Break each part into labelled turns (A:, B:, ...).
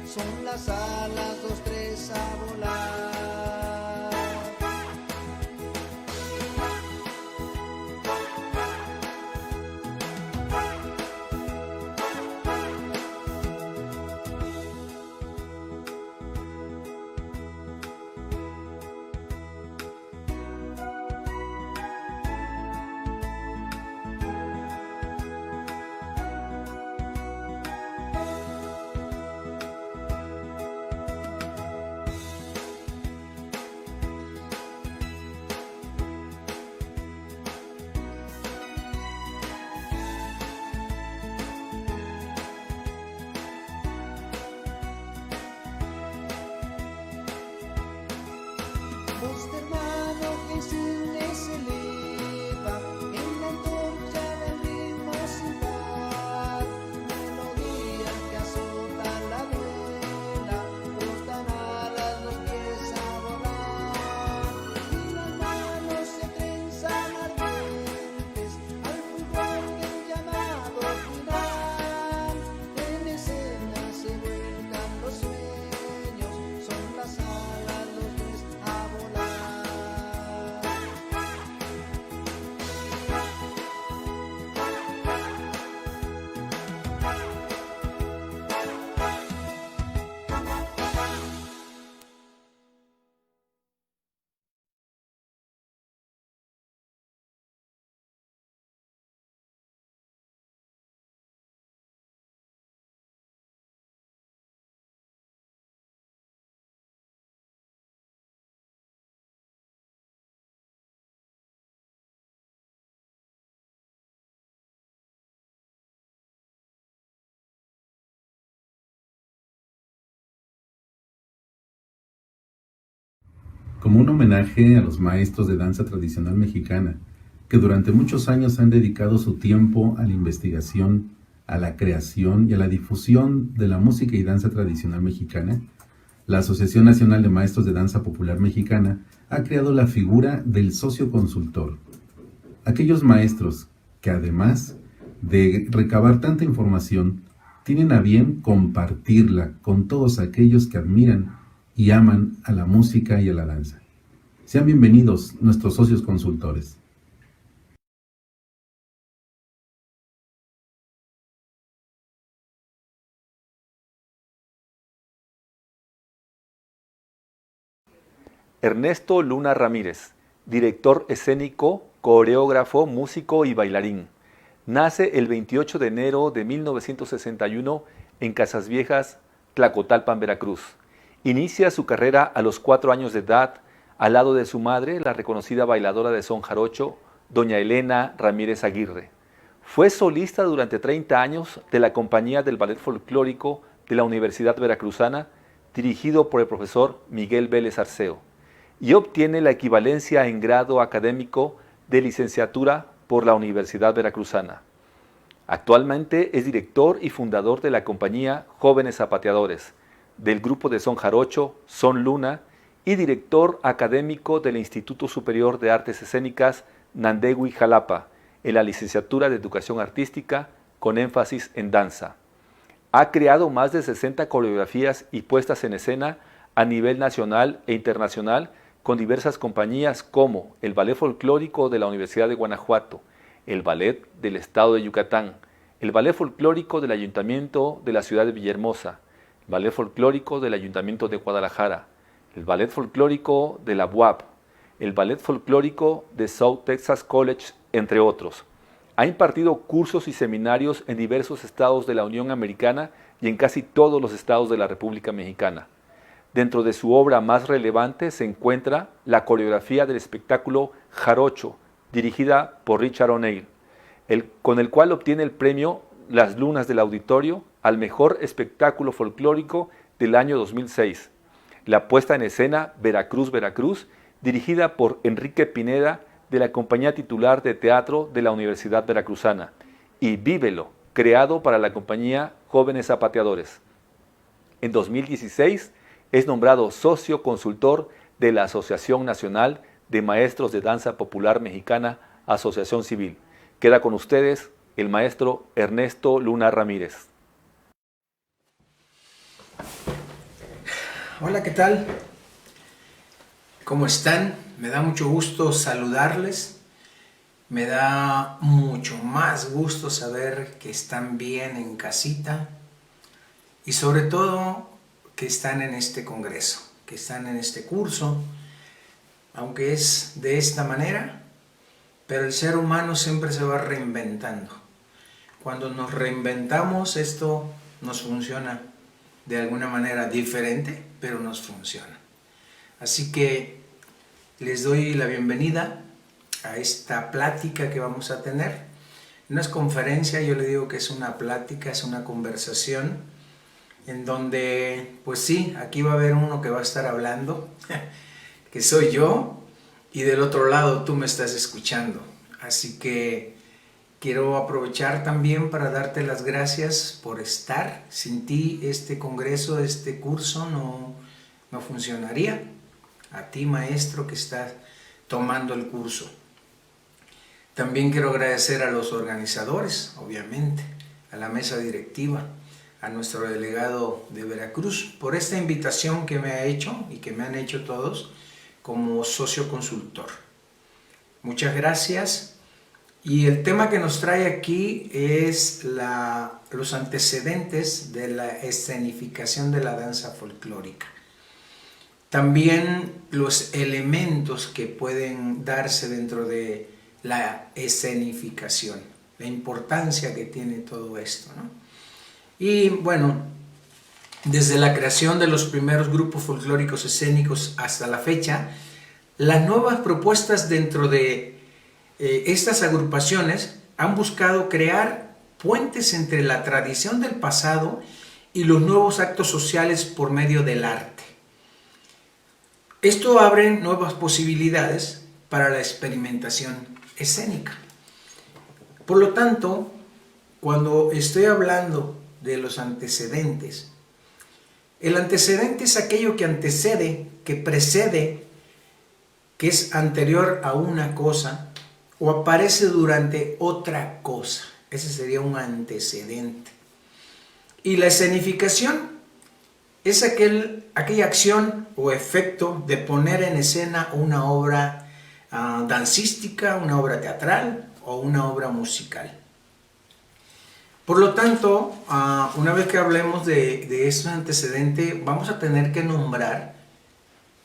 A: son las alas, dos, tres a volar. Voz de hermano que cine se eleva en la antorcha del ritmo sin par, melodía que azota la duela, cortan alas los pies a volar, y las manos se trenzan ardientes al fulgor del llamado final. En escena se vuelcan los sueños, son las alas, los pies a volar.
B: Como un homenaje a los maestros de danza tradicional mexicana, que durante muchos años han dedicado su tiempo a la investigación, a la creación y a la difusión de la música y danza tradicional mexicana, la Asociación Nacional de Maestros de Danza Popular Mexicana ha creado la figura del socio consultor. Aquellos maestros que, además de recabar tanta información, tienen a bien compartirla con todos aquellos que admiran y aman a la música y a la danza. Sean bienvenidos nuestros socios consultores.
C: Ernesto Luna Ramírez, director escénico, coreógrafo, músico y bailarín. Nace el 28 de enero de 1961 en Casas Viejas, Tlacotalpan, Veracruz. Inicia su carrera a los 4 años de edad, al lado de su madre, la reconocida bailadora de son jarocho, doña Elena Ramírez Aguirre. Fue solista durante 30 años de la compañía del Ballet Folclórico de la Universidad Veracruzana, dirigido por el profesor Miguel Vélez Arceo, y obtiene la equivalencia en grado académico de licenciatura por la Universidad Veracruzana. Actualmente es director y fundador de la compañía Jóvenes Zapateadores, del grupo de son jarocho Son Luna y director académico del Instituto Superior de Artes Escénicas Nandegui Jalapa, en la licenciatura de Educación Artística con énfasis en danza. Ha creado más de 60 coreografías y puestas en escena a nivel nacional e internacional con diversas compañías como el Ballet Folclórico de la Universidad de Guanajuato, el Ballet del Estado de Yucatán, el Ballet Folclórico del Ayuntamiento de la Ciudad de Villahermosa, el Ballet Folclórico del Ayuntamiento de Guadalajara, el Ballet Folclórico de la UAP, el Ballet Folclórico de South Texas College, entre otros. Ha impartido cursos y seminarios en diversos estados de la Unión Americana y en casi todos los estados de la República Mexicana. Dentro de su obra más relevante se encuentra la coreografía del espectáculo Jarocho, dirigida por Richard O'Neill, con el cual obtiene el premio Las Lunas del Auditorio al mejor espectáculo folclórico del año 2006. La puesta en escena Veracruz, Veracruz, dirigida por Enrique Pineda de la compañía titular de teatro de la Universidad Veracruzana, y Vívelo, creado para la compañía Jóvenes Zapateadores. En 2016 es nombrado socio consultor de la Asociación Nacional de Maestros de Danza Popular Mexicana, Asociación Civil. Queda con ustedes el maestro Ernesto Luna Ramírez.
D: Hola, ¿qué tal? ¿Cómo están? Me da mucho gusto saludarles. Me da mucho más gusto saber que están bien en casita y sobre todo que están en este congreso, que están en este curso, aunque es de esta manera, pero el ser humano siempre se va reinventando. Cuando nos reinventamos, esto nos funciona de alguna manera diferente, pero nos funciona. Así que les doy la bienvenida a esta plática que vamos a tener. No es conferencia, yo le digo que es una plática, es una conversación, en donde, pues sí, aquí va a haber uno que va a estar hablando, que soy yo, y del otro lado tú me estás escuchando. Así que quiero aprovechar también para darte las gracias por estar. Sin ti este congreso, este curso no funcionaría. A ti, maestro, que estás tomando el curso. También quiero agradecer a los organizadores, obviamente, a la mesa directiva, a nuestro delegado de Veracruz, por esta invitación que me ha hecho y que me han hecho todos como socio consultor. Muchas gracias. Y el tema que nos trae aquí es los antecedentes de la escenificación de la danza folclórica. También los elementos que pueden darse dentro de la escenificación, la importancia que tiene todo esto, ¿no? Y bueno, desde la creación de los primeros grupos folclóricos escénicos hasta la fecha, las nuevas propuestas dentro de estas agrupaciones han buscado crear puentes entre la tradición del pasado y los nuevos actos sociales por medio del arte. Esto abre nuevas posibilidades para la experimentación escénica. Por lo tanto, cuando estoy hablando de los antecedentes, el antecedente es aquello que antecede, que precede, que es anterior a una cosa, o aparece durante otra cosa. Ese sería un antecedente. Y la escenificación es aquella acción o efecto de poner en escena una obra dancística, una obra teatral o una obra musical. Por lo tanto, una vez que hablemos de este antecedente, vamos a tener que nombrar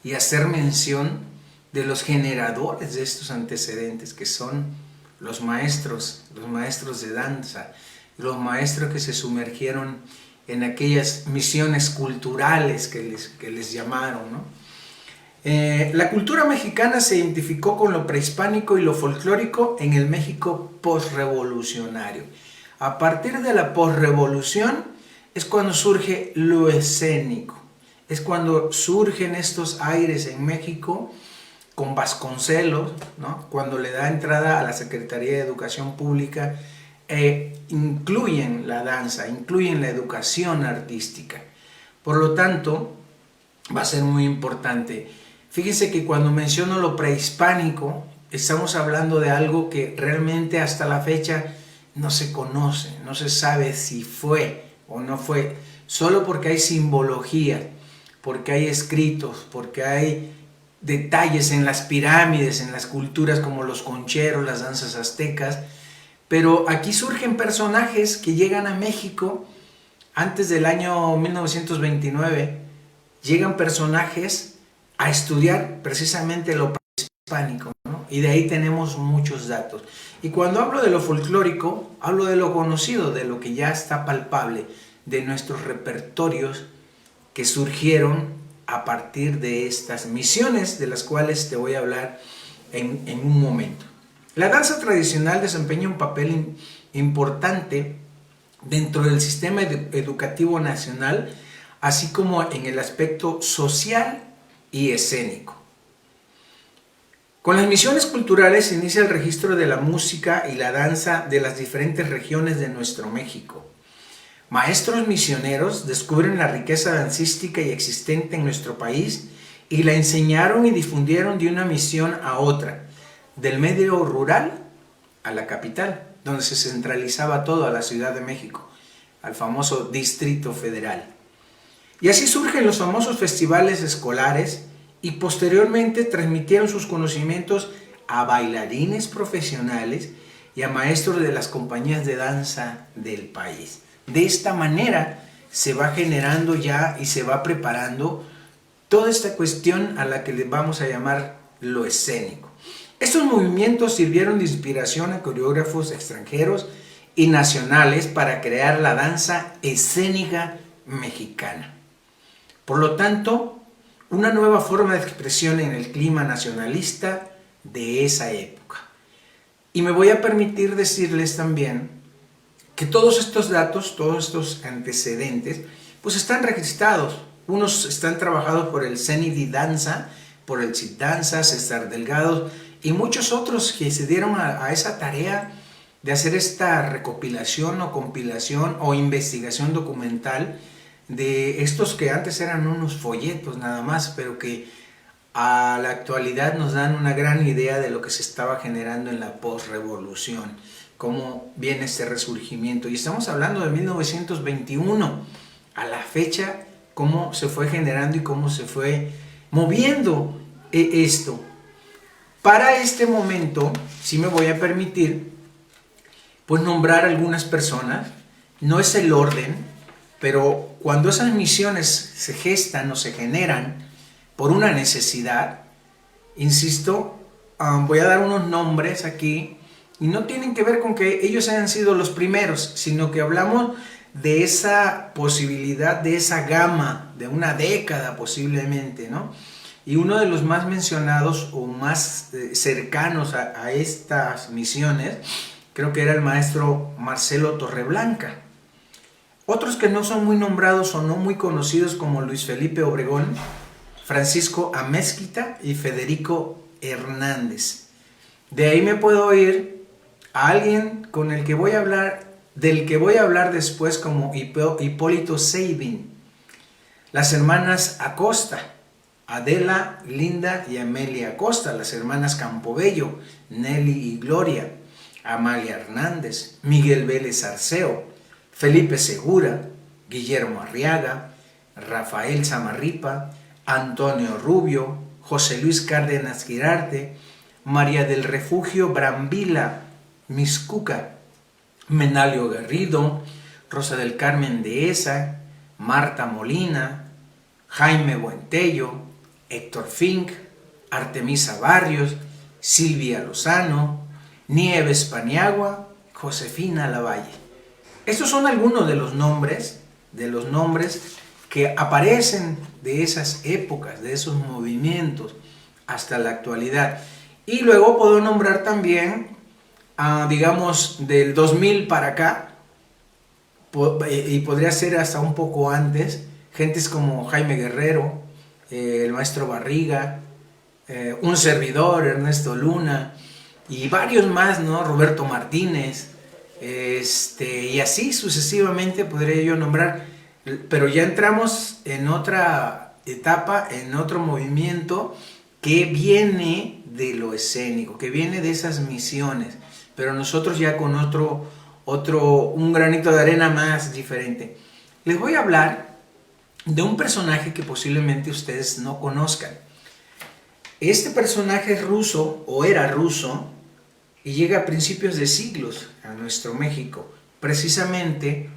D: y hacer mención de los generadores de estos antecedentes, que son los maestros de danza, los maestros que se sumergieron en aquellas misiones culturales que les llamaron, ¿no? La cultura mexicana se identificó con lo prehispánico y lo folclórico en el México posrevolucionario. A partir de la posrevolución es cuando surge lo escénico, es cuando surgen estos aires en México, con Vasconcelos, ¿no? Cuando le da entrada a la Secretaría de Educación Pública, incluyen la danza, incluyen la educación artística. Por lo tanto, va a ser muy importante. Fíjense que cuando menciono lo prehispánico, estamos hablando de algo que realmente hasta la fecha no se conoce, no se sabe si fue o no fue, solo porque hay simbología, porque hay escritos, porque hay detalles en las pirámides, en las culturas como los concheros, las danzas aztecas, pero aquí surgen personajes que llegan a México antes del año 1929, llegan personajes a estudiar precisamente lo prehispánico, ¿no? Y de ahí tenemos muchos datos. Y cuando hablo de lo folclórico, hablo de lo conocido, de lo que ya está palpable, de nuestros repertorios que surgieron a partir de estas misiones de las cuales te voy a hablar en un momento. La danza tradicional desempeña un papel importante dentro del sistema educativo nacional, así como en el aspecto social y escénico. Con las misiones culturales se inicia el registro de la música y la danza de las diferentes regiones de nuestro México. Maestros misioneros descubren la riqueza dancística y existente en nuestro país y la enseñaron y difundieron de una misión a otra, del medio rural a la capital, donde se centralizaba todo, a la Ciudad de México, al famoso Distrito Federal. Y así surgen los famosos festivales escolares y posteriormente transmitieron sus conocimientos a bailarines profesionales y a maestros de las compañías de danza del país. De esta manera se va generando ya y se va preparando toda esta cuestión a la que le vamos a llamar lo escénico. Estos movimientos sirvieron de inspiración a coreógrafos extranjeros y nacionales para crear la danza escénica mexicana. Por lo tanto, una nueva forma de expresión en el clima nacionalista de esa época. Y me voy a permitir decirles también que todos estos datos, todos estos antecedentes, pues están registrados. Unos están trabajados por el CENIDI Danza, por el CID Danza, César Delgado y muchos otros que se dieron a esa tarea de hacer esta recopilación o compilación o investigación documental de estos que antes eran unos folletos nada más, pero que a la actualidad nos dan una gran idea de lo que se estaba generando en la posrevolución, cómo viene este resurgimiento. Y estamos hablando de 1921, a la fecha, cómo se fue generando y cómo se fue moviendo esto. Para este momento, sí me voy a permitir, pues nombrar algunas personas, no es el orden, pero cuando esas misiones se gestan o se generan por una necesidad, insisto, voy a dar unos nombres aquí, y no tienen que ver con que ellos hayan sido los primeros, sino que hablamos de esa posibilidad, de esa gama, de una década posiblemente, ¿no? Y uno de los más mencionados o más cercanos a estas misiones, creo que era el maestro Marcelo Torreblanca. Otros que no son muy nombrados o no muy conocidos como Luis Felipe Obregón, Francisco Amezquita y Federico Hernández. De ahí me puedo ir a alguien con el que voy a hablar, del que voy a hablar después, como Hipólito Seivin, las hermanas Acosta, Adela, Linda y Amelia Acosta, las hermanas Campobello, Nelly y Gloria, Amalia Hernández, Miguel Vélez Arceo, Felipe Segura, Guillermo Arriaga, Rafael Zamarripa, Antonio Rubio, José Luis Cárdenas Girarte, María del Refugio Brambila Mizcuca, Menalio Garrido, Rosa del Carmen Dehesa, Marta Molina, Jaime Buentello, Héctor Fink, Artemisa Barrios, Silvia Lozano, Nieves Paniagua, Josefina Lavalle. Estos son algunos de los nombres que aparecen de esas épocas, de esos movimientos hasta la actualidad. Y luego puedo nombrar también, digamos, del 2000 para acá, y podría ser hasta un poco antes, gentes como Jaime Guerrero, el maestro Barriga, un servidor, Ernesto Luna, y varios más, ¿no? Roberto Martínez, y así sucesivamente podría yo nombrar, pero ya entramos en otra etapa, en otro movimiento que viene de lo escénico, que viene de esas misiones, pero nosotros ya con un granito de arena más diferente. Les voy a hablar de un personaje que posiblemente ustedes no conozcan. Este personaje es ruso, o era ruso, y llega a principios de siglos a nuestro México, precisamente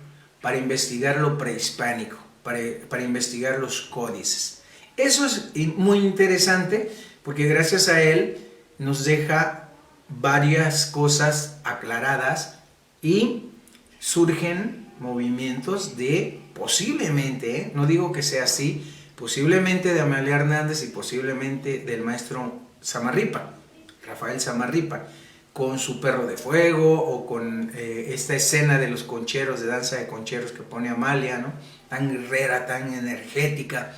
D: para investigar lo prehispánico, para investigar los códices. Eso es muy interesante porque gracias a él nos deja varias cosas aclaradas y surgen movimientos de posiblemente, no digo que sea así, posiblemente de Amalia Hernández y posiblemente del maestro Zamarripa, Rafael Zamarripa, con su Perro de Fuego o con esta escena de los concheros, de danza de concheros que pone Amalia, ¿no? Tan guerrera, tan energética.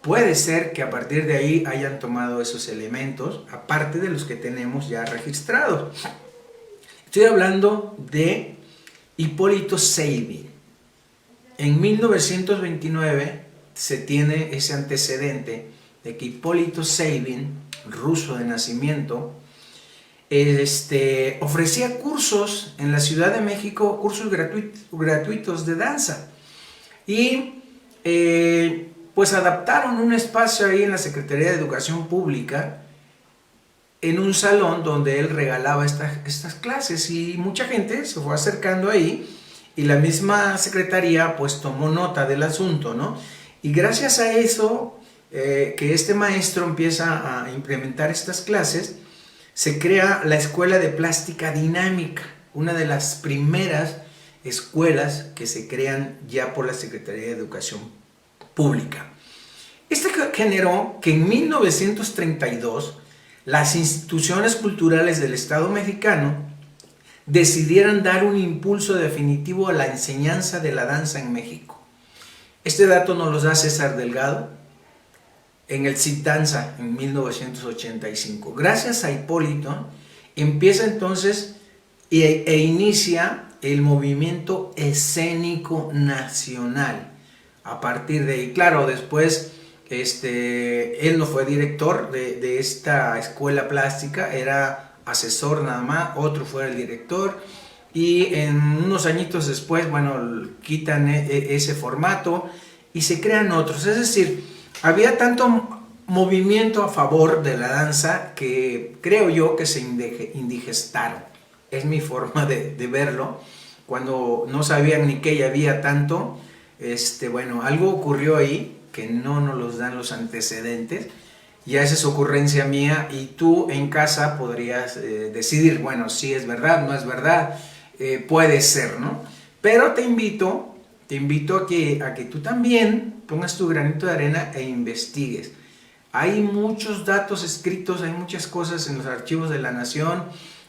D: Puede ser que a partir de ahí hayan tomado esos elementos, aparte de los que tenemos ya registrados. Estoy hablando de Hipólito Seivin. En 1929 se tiene ese antecedente de que Hipólito Seivin, ruso de nacimiento, ofrecía cursos en la Ciudad de México, cursos gratuitos de danza. Y pues adaptaron un espacio ahí en la Secretaría de Educación Pública, en un salón donde él regalaba estas clases, y mucha gente se fue acercando ahí, y la misma secretaría pues tomó nota del asunto, ¿no? Y gracias a eso, que este maestro empieza a implementar estas clases, se crea la Escuela de Plástica Dinámica, una de las primeras escuelas que se crean ya por la Secretaría de Educación Pública. Esto generó que en 1932 las instituciones culturales del Estado mexicano decidieran dar un impulso definitivo a la enseñanza de la danza en México. Este dato nos lo da César Delgado en el CIT Danza en 1985. Gracias a Hipólito empieza entonces e inicia el movimiento escénico nacional. A partir de ahí, claro, después él no fue director de esta escuela plástica, era asesor nada más, otro fue el director, y en unos añitos después, bueno, quitan ese formato y se crean otros. Es decir, había tanto movimiento a favor de la danza que creo yo que se indigestaron. Es mi forma de verlo. Cuando no sabían ni qué había tanto, bueno, algo ocurrió ahí que no nos los dan los antecedentes. Ya esa es ocurrencia mía, y tú en casa podrías decidir, bueno, si es verdad, no es verdad, puede ser, ¿no? Pero te invito a que tú también pongas tu granito de arena e investigues. Hay muchos datos escritos, hay muchas cosas en los archivos de la Nación,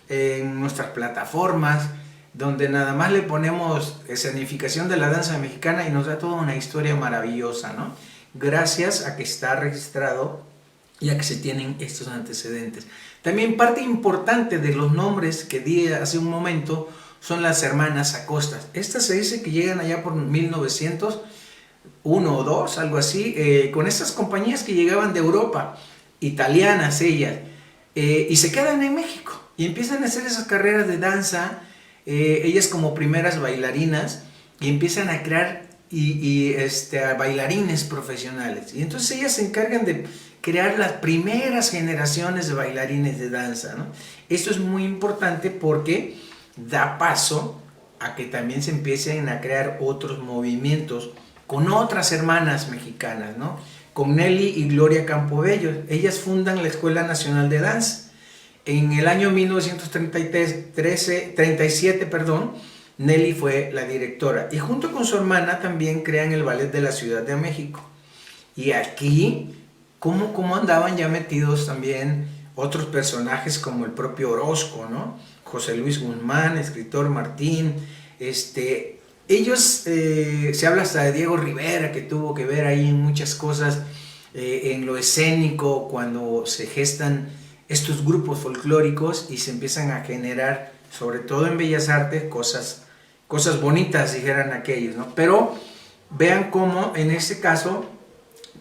D: en nuestras plataformas, donde nada más le ponemos escenificación de la danza mexicana y nos da toda una historia maravillosa, ¿no? Gracias a que está registrado y a que se tienen estos antecedentes. También parte importante de los nombres que di hace un momento son las hermanas Acosta. Estas se dice que llegan allá por 1901 o 2, algo así, con estas compañías que llegaban de Europa, italianas ellas, y se quedan en México y empiezan a hacer esas carreras de danza, ellas como primeras bailarinas, y empiezan a crear a bailarines profesionales. Y entonces ellas se encargan de crear las primeras generaciones de bailarines de danza, ¿no? Esto es muy importante porque da paso a que también se empiecen a crear otros movimientos con otras hermanas mexicanas, ¿no? Con Nelly y Gloria Campobello. Ellas fundan la Escuela Nacional de Danza. En el año 1937, Nelly fue la directora, y junto con su hermana también crean el Ballet de la Ciudad de México. Y aquí, ¿cómo andaban ya metidos también otros personajes como el propio Orozco, ¿no? José Luis Guzmán, escritor Martín, ellos, se habla hasta de Diego Rivera, que tuvo que ver ahí en muchas cosas, en lo escénico, cuando se gestan estos grupos folclóricos y se empiezan a generar, sobre todo en Bellas Artes, cosas bonitas, dijeran aquellos, ¿no? Pero vean cómo, en este caso,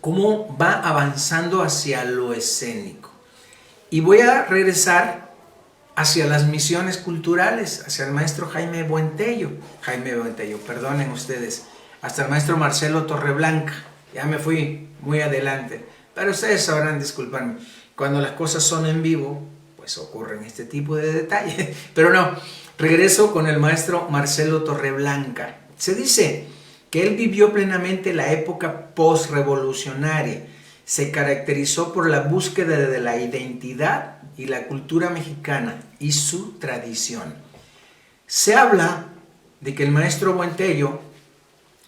D: cómo va avanzando hacia lo escénico. Y voy a regresar hacia las misiones culturales, hacia el maestro Jaime Buentello, perdonen ustedes, hasta el maestro Marcelo Torreblanca. Ya me fui muy adelante, pero ustedes sabrán disculparme. Cuando las cosas son en vivo, pues ocurren este tipo de detalles. Pero no, regreso con el maestro Marcelo Torreblanca. Se dice que él vivió plenamente la época post-revolucionaria. Se caracterizó por la búsqueda de la identidad y la cultura mexicana y su tradición. Se habla de que el maestro Buentello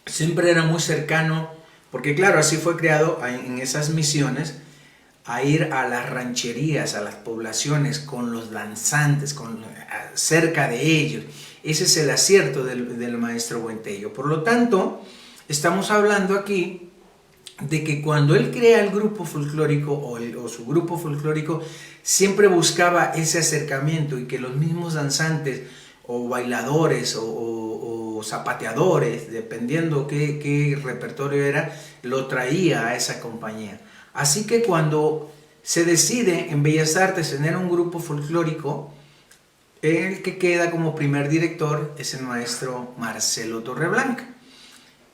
D: siempre era muy cercano, porque claro, así fue creado en esas misiones, a ir a las rancherías, a las poblaciones, con los danzantes, cerca de ellos. Ese es el acierto del maestro Buentello. Por lo tanto, estamos hablando aquí de que cuando él crea el grupo folclórico o su grupo folclórico, siempre buscaba ese acercamiento, y que los mismos danzantes o bailadores o zapateadores, dependiendo qué repertorio era, lo traía a esa compañía. Así que cuando se decide en Bellas Artes tener un grupo folclórico, el que queda como primer director es el maestro Marcelo Torreblanca.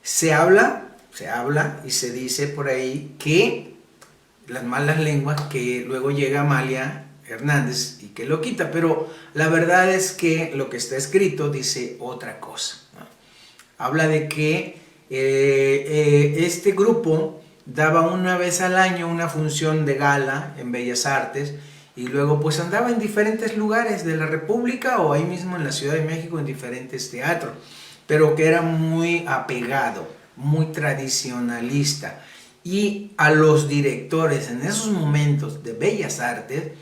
D: Se habla se habla y se dice por ahí que las malas lenguas, que luego llega Amalia Hernández y que lo quita, pero la verdad es que lo que está escrito dice otra cosa, ¿no? Habla de que este grupo daba una vez al año una función de gala en Bellas Artes y luego pues andaba en diferentes lugares de la República o ahí mismo en la Ciudad de México en diferentes teatros, pero que era muy apegado, muy tradicionalista, y a los directores en esos momentos de Bellas Artes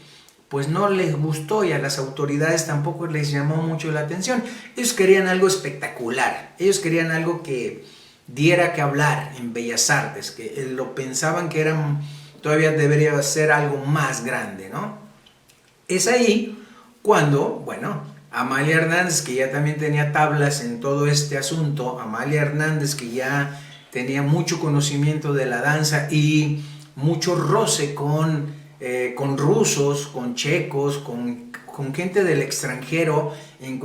D: pues no les gustó y a las autoridades tampoco les llamó mucho la atención. Ellos querían algo espectacular, ellos querían algo que diera que hablar en Bellas Artes, que lo pensaban que todavía debería ser algo más grande, ¿no? Es ahí cuando, bueno, Amalia Hernández, que ya también tenía tablas en todo este asunto, Amalia Hernández, que ya tenía mucho conocimiento de la danza y mucho roce con rusos, con checos, con gente del extranjero en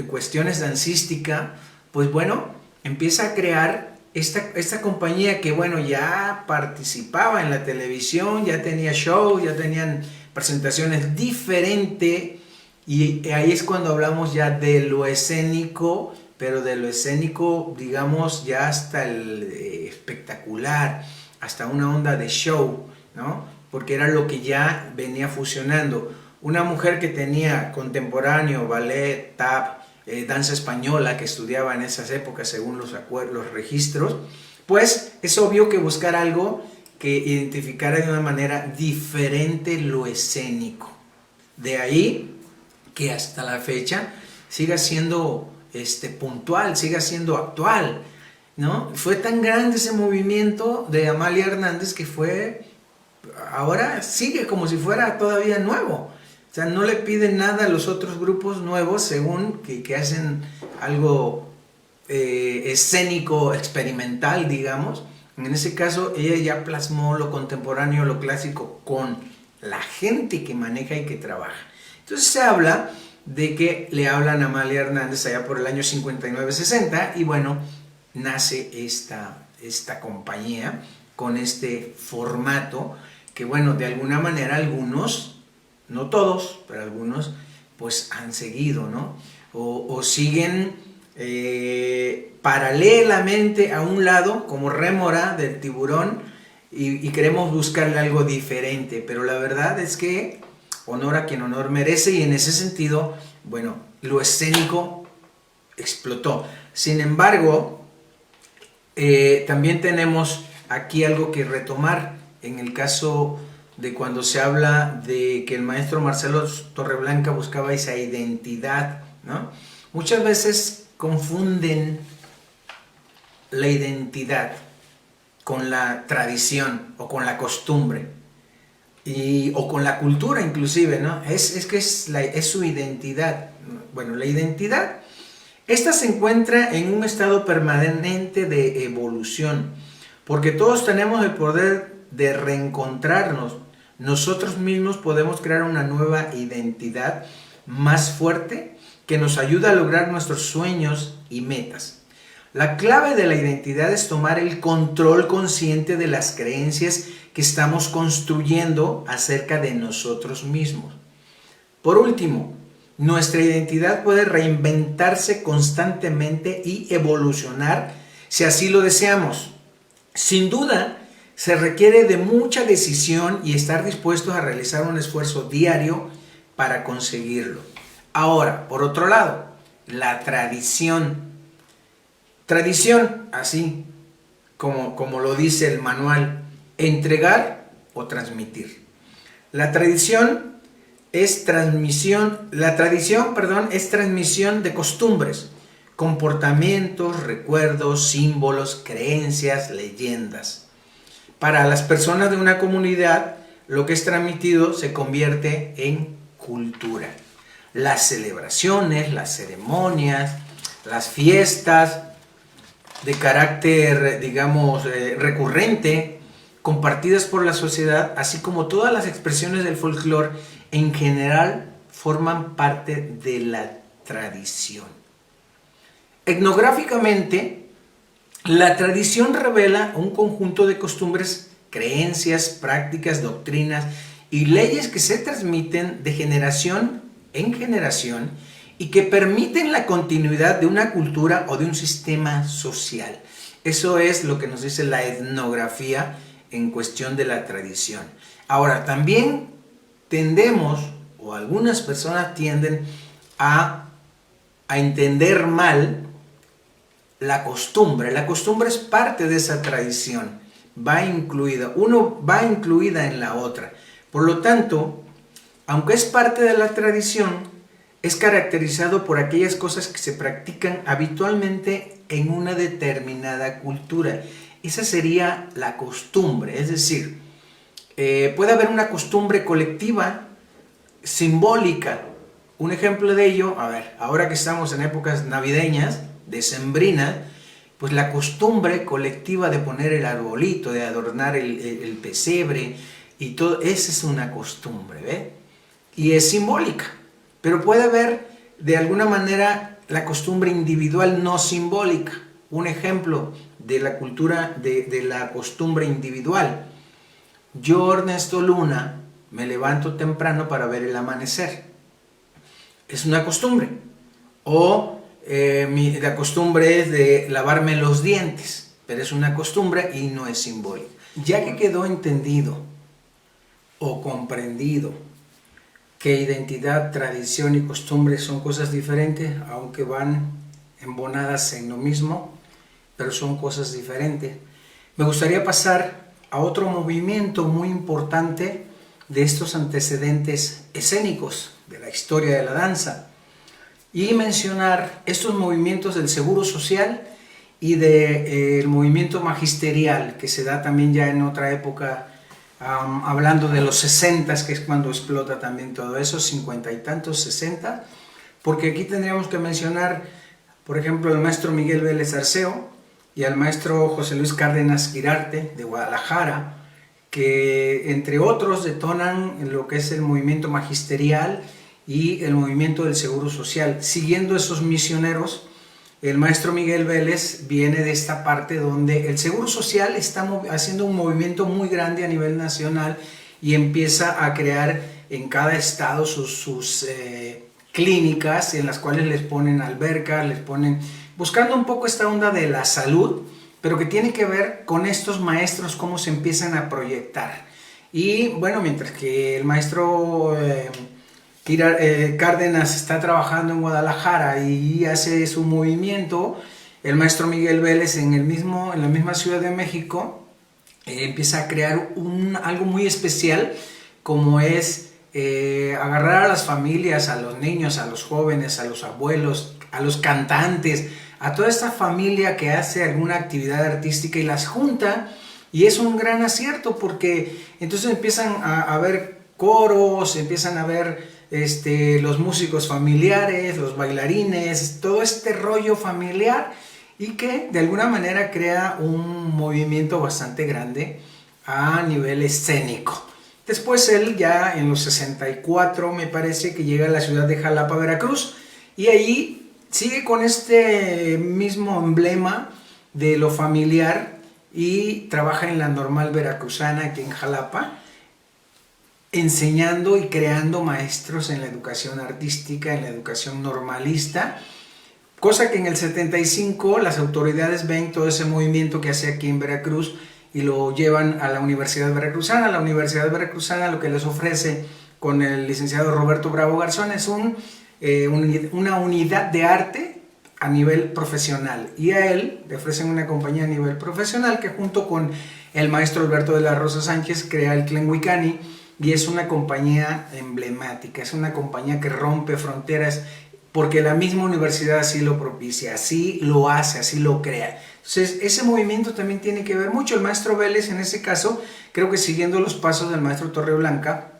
D: cuestiones dancísticas, pues bueno, empieza a crear esta compañía que bueno, ya participaba en la televisión, ya tenía shows, ya tenían presentaciones diferentes, y ahí es cuando hablamos ya de lo escénico, pero de lo escénico, digamos, ya hasta el espectacular, hasta una onda de show, ¿no? Porque era lo que ya venía fusionando. Una mujer que tenía contemporáneo, ballet, tap, danza española, que estudiaba en esas épocas según los registros, pues es obvio que buscar algo que identificara de una manera diferente lo escénico. De ahí que hasta la fecha siga siendo puntual, siga siendo actual, ¿no? Fue tan grande ese movimiento de Amalia Hernández que ahora sigue como si fuera todavía nuevo. O sea, no le piden nada a los otros grupos nuevos según que hacen algo escénico, experimental, digamos. En ese caso, ella ya plasmó lo contemporáneo, lo clásico, con la gente que maneja y que trabaja. Entonces se habla de que le hablan a Amalia Hernández allá por el año 59-60 y bueno, nace esta compañía con este formato que bueno, de alguna manera algunos, no todos, pero algunos pues han seguido, ¿no? O siguen paralelamente a un lado, como rémora del tiburón, y queremos buscarle algo diferente, pero la verdad es que honor a quien honor merece, y en ese sentido, bueno, lo escénico explotó. Sin embargo, también tenemos aquí algo que retomar en el caso de cuando se habla de que el maestro Marcelo Torreblanca buscaba esa identidad, ¿no? Muchas veces confunden la identidad con la tradición o con la costumbre o con la cultura inclusive, ¿no? Es que es su identidad. Bueno, la identidad, esta se encuentra en un estado permanente de evolución, porque todos tenemos el poder de reencontrarnos. Nosotros mismos podemos crear una nueva identidad más fuerte que nos ayuda a lograr nuestros sueños y metas. La clave de la identidad es tomar el control consciente de las creencias que estamos construyendo acerca de nosotros mismos. Por último, nuestra identidad puede reinventarse constantemente y evolucionar si así lo deseamos. Sin duda, se requiere de mucha decisión y estar dispuestos a realizar un esfuerzo diario para conseguirlo. Ahora, por otro lado, la tradición. Tradición, así como lo dice el manual, entregar o transmitir. La tradición es transmisión de costumbres, comportamientos, recuerdos, símbolos, creencias, leyendas. Para las personas de una comunidad, lo que es transmitido se convierte en cultura. Las celebraciones, las ceremonias, las fiestas de carácter, digamos, recurrente, compartidas por la sociedad, así como todas las expresiones del folclore, en general forman parte de la tradición. Etnográficamente, La tradición revela un conjunto de costumbres, creencias, prácticas, doctrinas y leyes que se transmiten de generación en generación y que permiten la continuidad de una cultura o de un sistema social. Eso es lo que nos dice la etnografía en cuestión de la tradición. Ahora, también tendemos, o algunas personas tienden a entender mal la costumbre. La costumbre es parte de esa tradición, va incluida, uno va incluida en la otra. Por lo tanto, aunque es parte de la tradición, es caracterizado por aquellas cosas que se practican habitualmente en una determinada cultura. Esa sería la costumbre, es decir, puede haber una costumbre colectiva, simbólica. Un ejemplo de ello, ahora que estamos en épocas navideñas, decembrinas, pues la costumbre colectiva de poner el arbolito, de adornar el pesebre y todo, esa es una costumbre, ¿ve? Y es simbólica, pero puede haber de alguna manera la costumbre individual no simbólica. Un ejemplo de la cultura, de la costumbre individual. Yo, Ernesto Luna, me levanto temprano para ver el amanecer. Es una costumbre. O la costumbre es de lavarme los dientes, pero es una costumbre y no es simbólica. Ya que quedó entendido o comprendido que identidad, tradición y costumbre son cosas diferentes, aunque van embonadas en lo mismo, pero son cosas diferentes, me gustaría pasar a otro movimiento muy importante de estos antecedentes escénicos de la historia de la danza, y mencionar estos movimientos del seguro social y del movimiento magisterial que se da también ya en otra época, hablando de los 60s, que es cuando explota también todo eso, 50 y tantos, 60, porque aquí tendríamos que mencionar, por ejemplo, al maestro Miguel Vélez Arceo y al maestro José Luis Cárdenas Quirarte de Guadalajara, que entre otros detonan lo que es el movimiento magisterial y el movimiento del seguro social. Siguiendo esos misioneros, el maestro Miguel Vélez viene de esta parte donde el seguro social está haciendo un movimiento muy grande a nivel nacional y empieza a crear en cada estado sus clínicas en las cuales les ponen albercas, buscando un poco esta onda de la salud, pero que tiene que ver con estos maestros, cómo se empiezan a proyectar. Y bueno, mientras que el maestro Cárdenas está trabajando en Guadalajara y hace su movimiento, el maestro Miguel Vélez en la misma Ciudad de México empieza a crear algo muy especial, como es agarrar a las familias, a los niños, a los jóvenes, a los abuelos, a los cantantes, a toda esta familia que hace alguna actividad artística y las junta, y es un gran acierto porque entonces empiezan a ver coros, empiezan a ver los músicos familiares, los bailarines, todo este rollo familiar, y que de alguna manera crea un movimiento bastante grande a nivel escénico. Después él ya en los 64 me parece que llega a la ciudad de Jalapa, Veracruz, y ahí sigue con este mismo emblema de lo familiar y trabaja en la Normal Veracruzana aquí en Jalapa, enseñando y creando maestros en la educación artística, en la educación normalista, cosa que en el 75 las autoridades ven todo ese movimiento que hace aquí en Veracruz y lo llevan a la Universidad Veracruzana. La Universidad Veracruzana lo que les ofrece con el licenciado Roberto Bravo Garzón es una unidad de arte a nivel profesional, y a él le ofrecen una compañía a nivel profesional que junto con el maestro Alberto de la Rosa Sánchez crea el Tlenhuicani, y es una compañía emblemática, es una compañía que rompe fronteras porque la misma universidad así lo propicia, así lo hace, así lo crea. Entonces ese movimiento también tiene que ver mucho. El maestro Vélez en ese caso, creo que siguiendo los pasos del maestro Torreblanca,